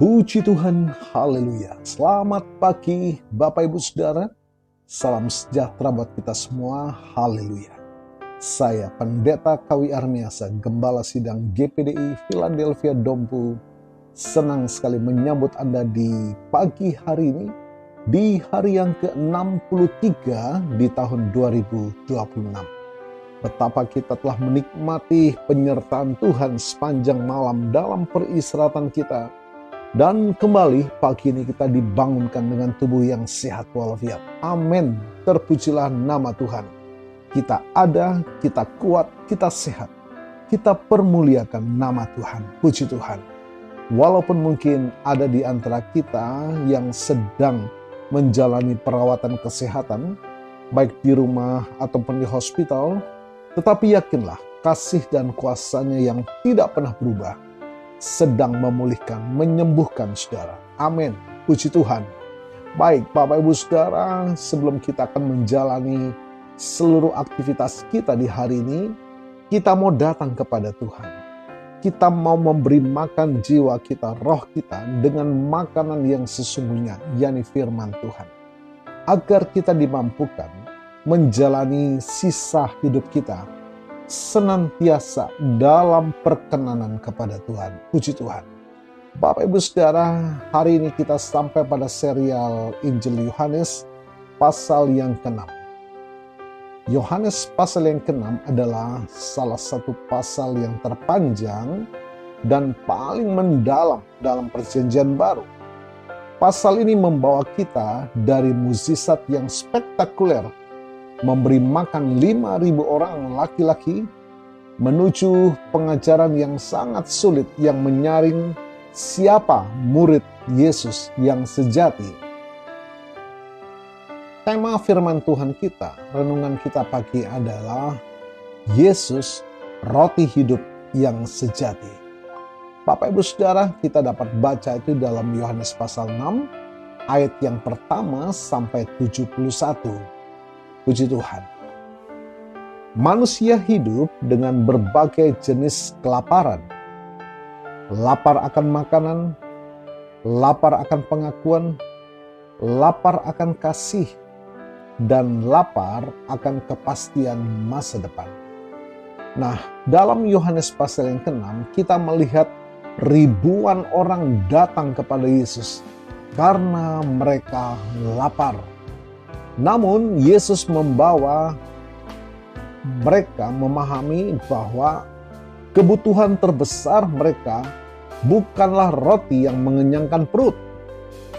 Puji Tuhan, haleluya. Selamat pagi Bapak Ibu Saudara. Salam sejahtera buat kita semua, haleluya. Saya Pendeta Kawi Armiasa, Gembala Sidang GPDI Philadelphia Dompu. Senang sekali menyambut Anda di pagi hari ini, di hari yang ke-63 di tahun 2026. Betapa kita telah menikmati penyertaan Tuhan sepanjang malam dalam peristirahatan kita. Dan kembali pagi ini kita dibangunkan dengan tubuh yang sehat walafiat. Amin. Terpujilah nama Tuhan. Kita ada, kita kuat, kita sehat. Kita permuliakan nama Tuhan. Puji Tuhan. Walaupun mungkin ada di antara kita yang sedang menjalani perawatan kesehatan, baik di rumah ataupun di hospital, tetapi yakinlah kasih dan kuasa-Nya yang tidak pernah berubah sedang memulihkan, menyembuhkan saudara. Amin. Puji Tuhan. Baik Bapak Ibu Saudara, sebelum kita akan menjalani seluruh aktivitas kita di hari ini, kita mau datang kepada Tuhan. Kita mau memberi makan jiwa kita, roh kita dengan makanan yang sesungguhnya, yakni firman Tuhan. Agar kita dimampukan menjalani sisa hidup kita senantiasa dalam perkenanan kepada Tuhan. Puji Tuhan. Bapak Ibu Saudara, hari ini kita sampai pada serial Injil Yohanes pasal yang ke-6. Yohanes pasal yang ke-6 adalah salah satu pasal yang terpanjang dan paling mendalam dalam Perjanjian Baru. Pasal ini membawa kita dari mukjizat yang spektakuler, memberi makan 5.000 orang laki-laki, menuju pengajaran yang sangat sulit yang menyaring siapa murid Yesus yang sejati. Tema firman Tuhan kita, renungan kita pagi adalah Yesus, roti hidup yang sejati. Bapak Ibu Saudara, kita dapat baca itu dalam Yohanes pasal 6, ayat yang pertama sampai 71. Puji Tuhan. Manusia hidup dengan berbagai jenis kelaparan. Lapar akan makanan, lapar akan pengakuan, lapar akan kasih, dan lapar akan kepastian masa depan. Nah, dalam Yohanes pasal yang ke-6, kita melihat ribuan orang datang kepada Yesus karena mereka lapar. Namun Yesus membawa mereka memahami bahwa kebutuhan terbesar mereka bukanlah roti yang mengenyangkan perut,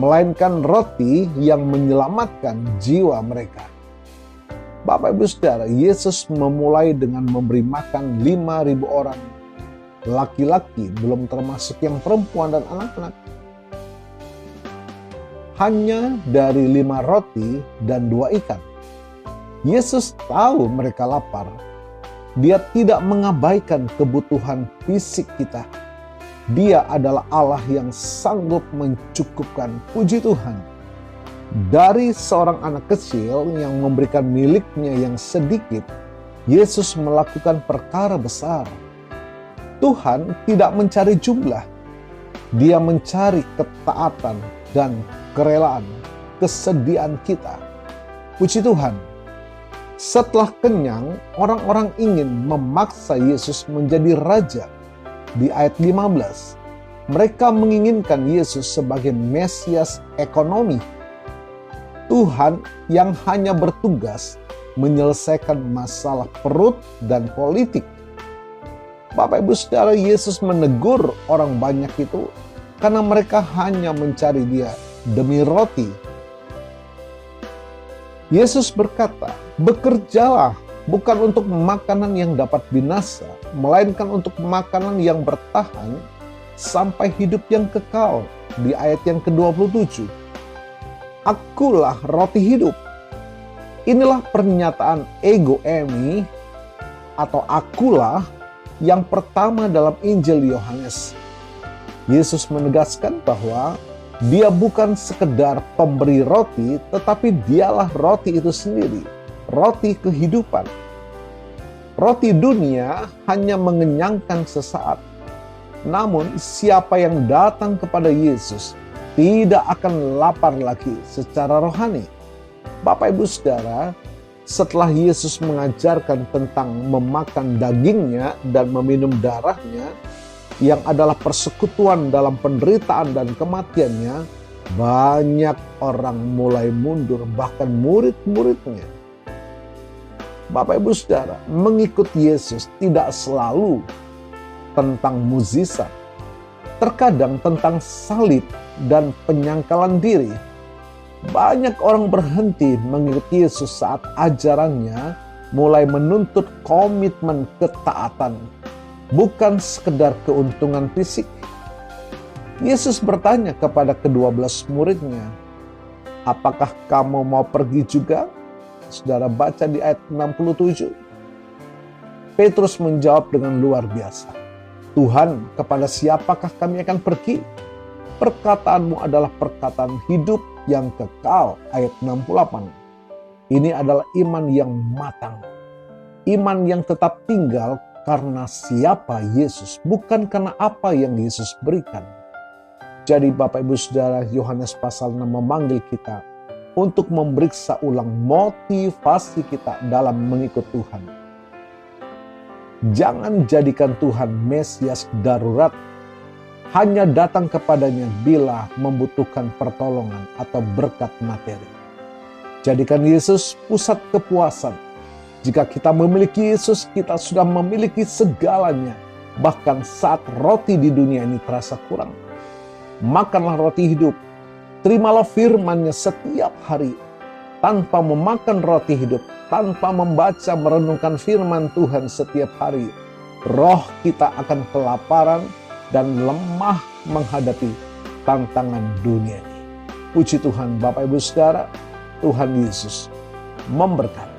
melainkan roti yang menyelamatkan jiwa mereka. Bapak Ibu Saudara, Yesus memulai dengan memberi makan 5.000 orang, laki-laki, belum termasuk yang perempuan dan anak-anak. Hanya dari 5 roti dan 2 ikan. Yesus tahu mereka lapar. Dia tidak mengabaikan kebutuhan fisik kita. Dia adalah Allah yang sanggup mencukupkan. Puji Tuhan. Dari seorang anak kecil yang memberikan miliknya yang sedikit, Yesus melakukan perkara besar. Tuhan tidak mencari jumlah. Dia mencari ketaatan dan kerelaan, kesediaan kita. Puji Tuhan. Setelah kenyang, orang-orang ingin memaksa Yesus menjadi raja. Di ayat 15, mereka menginginkan Yesus sebagai Mesias ekonomi. Tuhan yang hanya bertugas menyelesaikan masalah perut dan politik. Bapak Ibu Saudara, Yesus menegur orang banyak itu karena mereka hanya mencari Dia demi roti. Yesus berkata, bekerjalah bukan untuk makanan yang dapat binasa, melainkan untuk makanan yang bertahan sampai hidup yang kekal. Di ayat yang ke-27, akulah roti hidup. Inilah pernyataan ego eimi atau akulah yang pertama dalam Injil Yohanes. Yesus menegaskan bahwa Dia bukan sekedar pemberi roti, tetapi Dialah roti itu sendiri, roti kehidupan. Roti dunia hanya mengenyangkan sesaat, Namun siapa yang datang kepada Yesus tidak akan lapar lagi secara rohani. Bapak Ibu Saudara, setelah Yesus mengajarkan tentang memakan dagingnya dan meminum darahnya, yang adalah persekutuan dalam penderitaan dan kematiannya, banyak orang mulai mundur, bahkan murid-muridnya. Bapak Ibu Saudara, mengikut Yesus tidak selalu tentang mukjizat, terkadang tentang salib dan penyangkalan diri. Banyak orang berhenti mengikuti Yesus saat ajarannya mulai menuntut komitmen ketaatan, bukan sekedar keuntungan fisik. Yesus bertanya kepada ke-12 muridnya, apakah kamu mau pergi juga? Saudara baca di ayat 67. Petrus menjawab dengan luar biasa, Tuhan, kepada siapakah kami akan pergi? Perkataanmu adalah perkataan hidup yang kekal. Ayat 68. Ini adalah iman yang matang. Iman yang tetap tinggal karena siapa Yesus, bukan karena apa yang Yesus berikan. Jadi Bapak Ibu Saudara, Yohanes pasal 6 memanggil kita untuk memeriksa ulang motivasi kita dalam mengikut Tuhan. Jangan jadikan Tuhan Mesias darurat, hanya datang kepadanya bila membutuhkan pertolongan atau berkat materi. Jadikan Yesus pusat kepuasan. Jika kita memiliki Yesus, kita sudah memiliki segalanya. Bahkan saat roti di dunia ini terasa kurang. Makanlah roti hidup. Terimalah firman-Nya setiap hari. Tanpa memakan roti hidup, tanpa membaca merenungkan firman Tuhan setiap hari, roh kita akan kelaparan dan lemah menghadapi tantangan dunia ini. Puji Tuhan Bapak Ibu Saudara, Tuhan Yesus memberkati.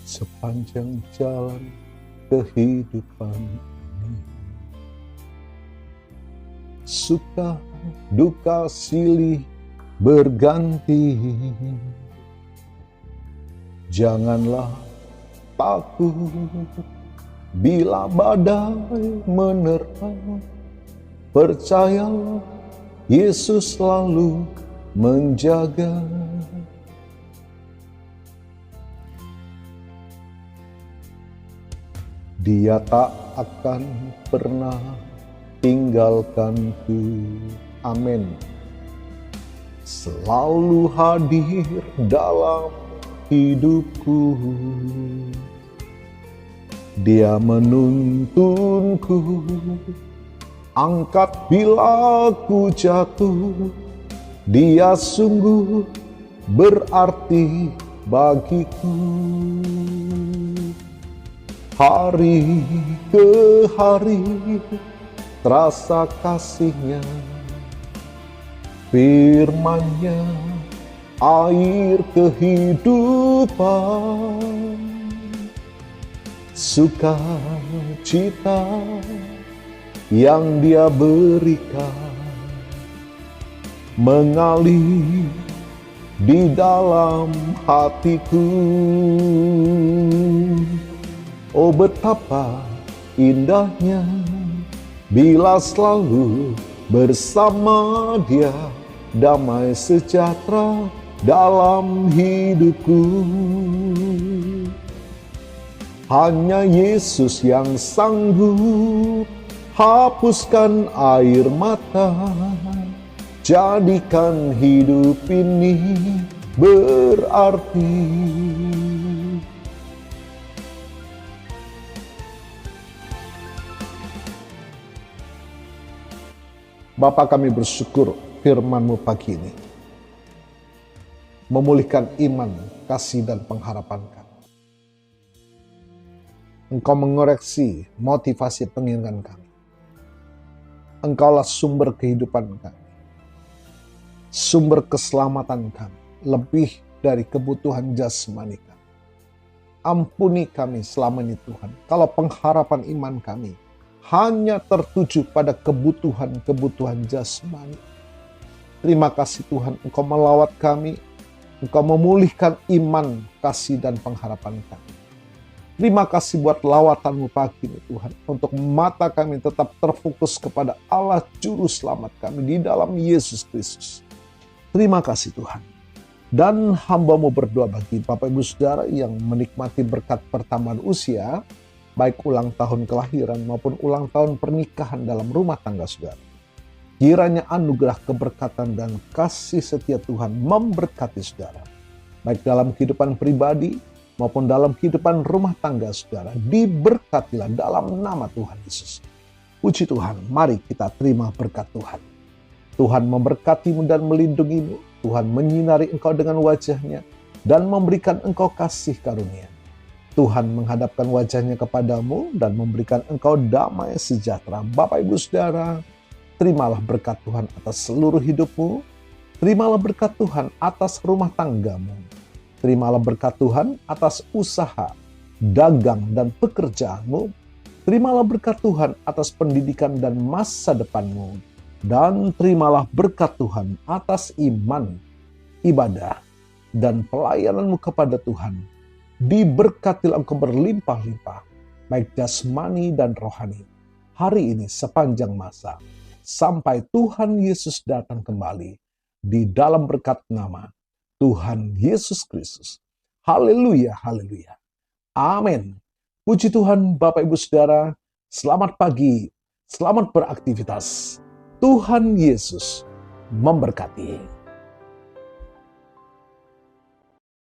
Sepanjang jalan kehidupan ini, suka duka silih berganti. Janganlah takut bila badai menerpa. Percayalah, Yesus selalu menjaga. Dia tak akan pernah tinggalkanku. Amin. Selalu hadir dalam hidupku. Dia menuntunku, angkat bila ku jatuh. Dia sungguh berarti bagiku. Hari ke hari terasa kasih-Nya, firman-Nya air kehidupan. Sukacita yang Dia berikan mengalir di dalam hatiku. Oh betapa indahnya bila selalu bersama Dia, damai sejahtera dalam hidupku. Hanya Yesus yang sanggup hapuskan air mata, jadikan hidup ini berarti. Bapa, kami bersyukur firman-Mu pagi ini. memulihkan iman, kasih, dan pengharapan kami. Engkau mengoreksi motivasi penginginan kami. Engkaulah sumber kehidupan kami, sumber keselamatan kami, lebih dari kebutuhan jasmani kami. Ampuni kami selama ini Tuhan, kalau pengharapan iman kami hanya tertuju pada kebutuhan-kebutuhan jasmani. Terima kasih Tuhan, Engkau melawat kami, Engkau memulihkan iman, kasih, dan pengharapan kami. Terima kasih buat lawatan-Mu pagi ini Tuhan, untuk mata kami tetap terfokus kepada Allah Juru Selamat kami di dalam Yesus Kristus. Terima kasih Tuhan. Dan hamba-Mu berdoa bagi Bapak Ibu Saudara yang menikmati berkat pertambahan usia, baik ulang tahun kelahiran maupun ulang tahun pernikahan dalam rumah tangga saudara. Kiranya anugerah keberkatan dan kasih setia Tuhan memberkati saudara, baik dalam kehidupan pribadi maupun dalam kehidupan rumah tangga saudara. Diberkatilah dalam nama Tuhan Yesus. Puji Tuhan, mari kita terima berkat Tuhan. Tuhan memberkatimu dan melindungimu. Tuhan menyinari engkau dengan wajah-Nya dan memberikan engkau kasih karunia. Tuhan menghadapkan wajah-Nya kepadamu dan memberikan engkau damai sejahtera. Bapak Ibu Saudara, terimalah berkat Tuhan atas seluruh hidupmu. Terimalah berkat Tuhan atas rumah tanggamu. Terimalah berkat Tuhan atas usaha, dagang, dan pekerjaanmu. Terimalah berkat Tuhan atas pendidikan dan masa depanmu. Dan terimalah berkat Tuhan atas iman, ibadah, dan pelayananmu kepada Tuhan. Diberkatilah engkau berlimpah-limpah, baik jasmani dan rohani, hari ini sepanjang masa, sampai Tuhan Yesus datang kembali di dalam berkat nama Tuhan Yesus Kristus. Haleluya, haleluya. Amin. Puji Tuhan Bapak Ibu Saudara, selamat pagi, selamat beraktivitas. Tuhan Yesus memberkati.